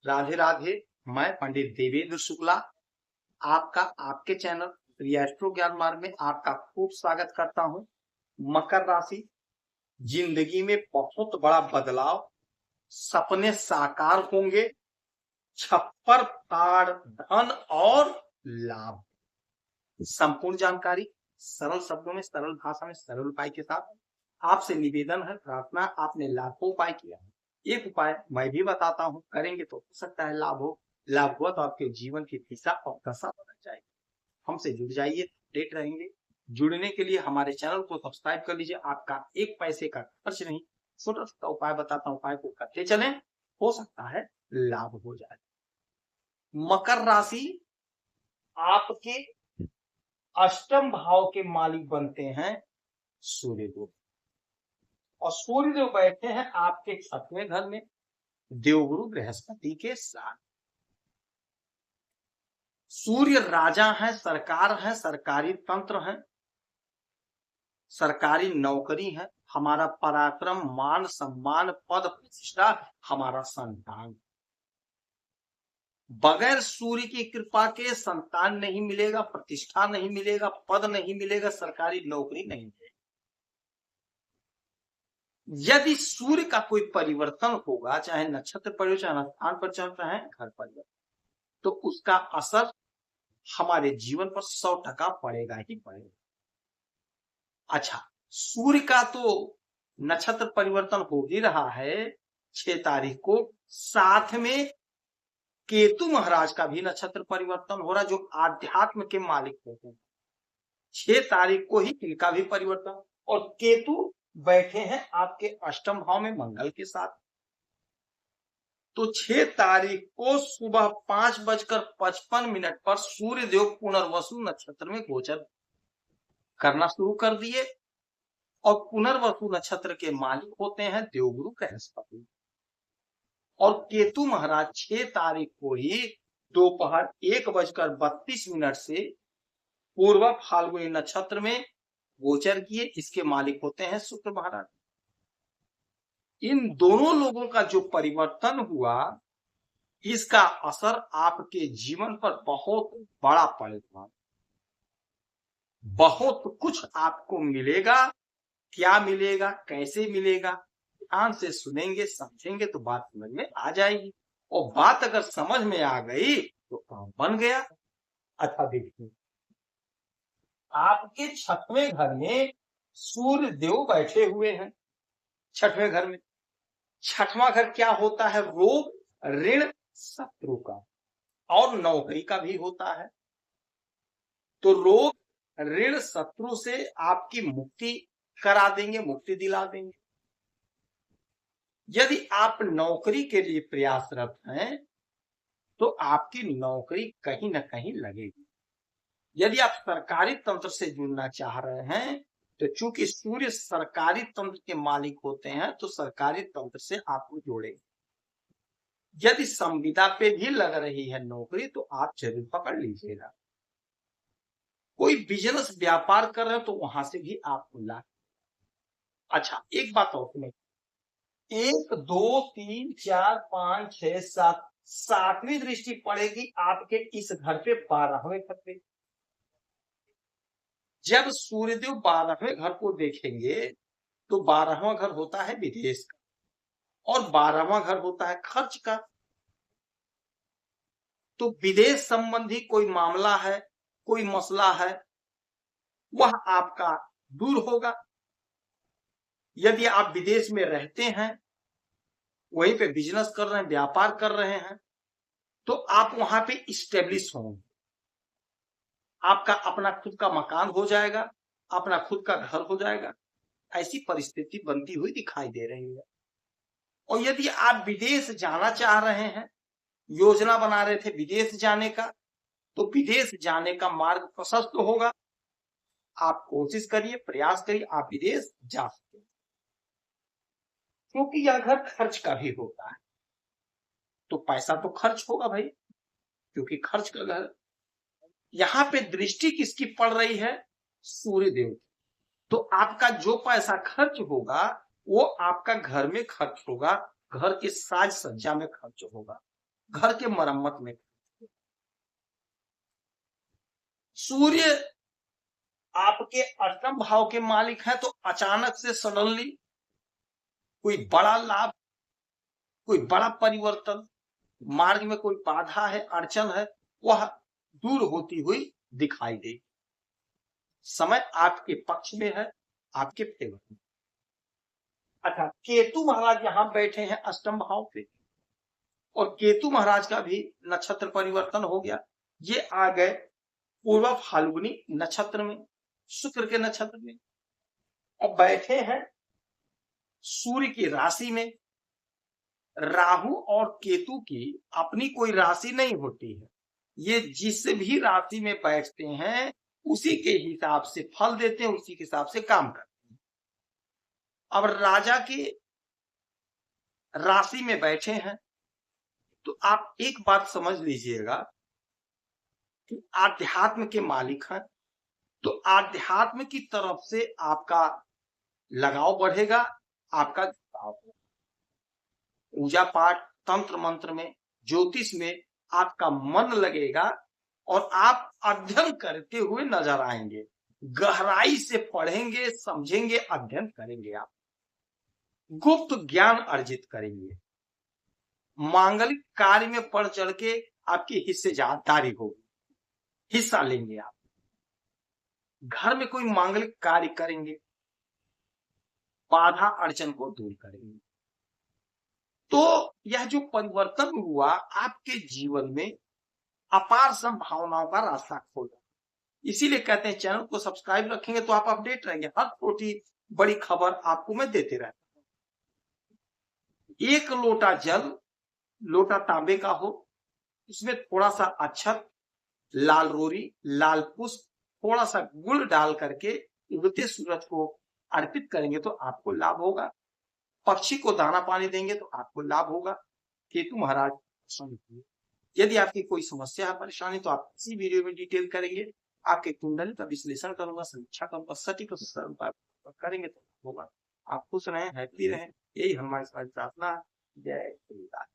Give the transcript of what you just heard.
राधे राधे। मैं पंडित देवेंद्र शुक्ला आपका आपके चैनल रिएस्ट्रो ज्ञान मार्ग में आपका खूब स्वागत करता हूं। मकर राशि, जिंदगी में बहुत बड़ा बदलाव, सपने साकार होंगे, छप्पर फाड़ धन और लाभ। संपूर्ण जानकारी सरल शब्दों में, सरल भाषा में, सरल उपाय के साथ आपसे निवेदन है, प्रार्थना। आपने लाखों उपाय किया है, एक उपाय मैं भी बताता हूं, करेंगे तो हो सकता है लाभ हो। लाभ हुआ तो आपके जीवन की दिशा और दशा बदल जाएगी। हमसे जुड़ जाइए, अपडेट रहेंगे। जुड़ने के लिए हमारे चैनल को सब्सक्राइब कर लीजिए। आपका एक पैसे का खर्च नहीं, छोटा सा उपाय बताता हूं, उपाय को करते चलें, हो सकता है लाभ हो जाए। मकर राशि आपके अष्टम भाव के मालिक बनते हैं सूर्यदेव, और सूर्यदेव बैठे हैं आपके 6वें घर में देवगुरु बृहस्पति के साथ। सूर्य राजा है, सरकार है, सरकारी तंत्र है, सरकारी नौकरी है, हमारा पराक्रम, मान सम्मान, पद प्रतिष्ठा, हमारा संतान। बगैर सूर्य की कृपा के संतान नहीं मिलेगा, प्रतिष्ठा नहीं मिलेगा, पद नहीं मिलेगा, सरकारी नौकरी नहीं मिलेगी। यदि सूर्य का कोई परिवर्तन होगा, चाहे नक्षत्र परिवर्तन, चाहे स्थान परिवर्तन, चाहे घर परिवर्तन, तो उसका असर हमारे जीवन पर 100% पड़ेगा ही पड़ेगा। अच्छा, सूर्य का तो नक्षत्र परिवर्तन हो ही रहा है 6 तारीख को, साथ में केतु महाराज का भी नक्षत्र परिवर्तन हो रहा है, जो आध्यात्म के मालिक होते हैं। 6 तारीख को ही इनका भी परिवर्तन, और केतु बैठे हैं आपके अष्टम भाव में मंगल के साथ। तो 6 तारीख को सुबह 5:55 पर सूर्य देव पुनर्वसु नक्षत्र में गोचर करना शुरू कर दिए, और पुनर्वसु नक्षत्र के मालिक होते हैं देवगुरु बृहस्पति। और केतु महाराज 6 तारीख को ही दोपहर 1:32 से पूर्व फाल्गुनी नक्षत्र में गोचर किए, इसके मालिक होते हैं शुक्र महाराज। इन दोनों लोगों का जो परिवर्तन हुआ, इसका असर आपके जीवन पर बहुत बड़ा पड़ेगा, बहुत कुछ आपको मिलेगा। क्या मिलेगा, कैसे मिलेगा, ध्यान से सुनेंगे, समझेंगे तो बात समझ में आ जाएगी, और बात अगर समझ में आ गई तो काम बन गया। अच्छा देखिए, आपके 6वें घर में सूर्य देव बैठे हुए हैं, 6वें घर में। 6वां घर क्या होता है? रोग, ऋण, शत्रु का, और नौकरी का भी होता है। तो रोग, ऋण, शत्रु से आपकी मुक्ति करा देंगे, मुक्ति दिला देंगे। यदि आप नौकरी के लिए प्रयासरत हैं तो आपकी नौकरी कहीं ना कहीं लगेगी। यदि आप सरकारी तंत्र से जुड़ना चाह रहे हैं तो चूंकि सूर्य सरकारी तंत्र के मालिक होते हैं, तो सरकारी तंत्र से आपको जोड़ेंगे। यदि संविदा पे भी लग रही है नौकरी तो आप जरूर पकड़ लीजिएगा। कोई बिजनेस व्यापार कर रहे हो तो वहां से भी आपको लाभ। अच्छा, एक बात और सुनिए, 1 2 3 4 5 6 7, 7वीं दृष्टि पड़ेगी आपके इस घर पे 12वें घर पे। जब सूर्यदेव 12वें घर को देखेंगे तो 12वां घर होता है विदेश का, और 12वां घर होता है खर्च का। तो विदेश संबंधी कोई मामला है, कोई मसला है, वह आपका दूर होगा। यदि आप विदेश में रहते हैं, वहीं पे बिजनेस कर रहे हैं, व्यापार कर रहे हैं, तो आप वहां पे स्टेब्लिश होंगे। आपका अपना खुद का मकान हो जाएगा, अपना खुद का घर हो जाएगा, ऐसी परिस्थिति बनती हुई दिखाई दे रही है। और यदि आप विदेश जाना चाह रहे हैं, योजना बना रहे थे विदेश जाने का, तो विदेश जाने का मार्ग प्रशस्त होगा। आप कोशिश करिए, प्रयास करिए, आप विदेश जा सकते हैं। क्योंकि यह घर खर्च का भी होता है, तो पैसा तो खर्च होगा भाई, क्योंकि खर्च का घर। यहां पे दृष्टि किसकी पड़ रही है? सूर्यदेव की। तो आपका जो पैसा खर्च होगा वो आपका घर में खर्च होगा, घर के साज सज्जा में खर्च होगा। घर के मरम्मत में। सूर्य आपके अष्टम भाव के मालिक है, तो अचानक से सडनली कोई बड़ा लाभ, कोई बड़ा परिवर्तन, मार्ग में कोई बाधा है, अड़चन है, वह दूर होती हुई दिखाई देगी। समय आपके पक्ष में है, आपके फेवर में। अच्छा, केतु महाराज यहां बैठे हैं अष्टम भाव पे, और केतु महाराज का भी नक्षत्र परिवर्तन हो गया। ये आ गए पूर्व फाल्गुनी नक्षत्र में, शुक्र के नक्षत्र में, और बैठे हैं सूर्य की राशि में। राहु और केतु की अपनी कोई राशि नहीं होती है, ये जिस भी राशि में बैठते हैं उसी के हिसाब से फल देते हैं, उसी के हिसाब से काम करते हैं। अब राजा की राशि में बैठे हैं, तो आप एक बात समझ लीजिएगा कि आध्यात्म के मालिक हैं, तो आध्यात्म की तरफ से आपका लगाव बढ़ेगा, आपका पूजा पाठ, तंत्र मंत्र में, ज्योतिष में आपका मन लगेगा, और आप अध्ययन करते हुए नजर आएंगे, गहराई से पढ़ेंगे, समझेंगे, अध्ययन करेंगे, आप गुप्त ज्ञान अर्जित करेंगे। मांगलिक कार्य में बढ़ चढ़ के आपकी हिस्सेदारी होगी, हिस्सा लेंगे आप। घर में कोई मांगलिक कार्य करेंगे, बाधा अड़चन को दूर करेंगे। तो यह जो परिवर्तन हुआ आपके जीवन में अपार संभावनाओं का रास्ता खोला। इसीलिए कहते हैं चैनल को सब्सक्राइब रखेंगे तो आप अपडेट रहेंगे, हर छोटी बड़ी खबर आपको मैं देते रहता हूं। एक लोटा जल, लोटा तांबे का हो, उसमें थोड़ा सा अक्षत, लाल रोरी, लाल पुष्प, थोड़ा सा गुड़ डाल करके उगते सूरज को अर्पित करेंगे तो आपको लाभ होगा। पक्षी को दाना पानी देंगे तो आपको लाभ होगा। केतु महाराज, यदि आपकी कोई समस्या है, परेशानी, तो आप इसी वीडियो में डिटेल करेंगे, आपके कुंडली का विश्लेषण करूंगा, समीक्षा करूंगा, सटीक करेंगे तो होगा। आप खुश रहें, हैप्पी रहें, यही हमारी प्रार्थना है। जय श्री राम।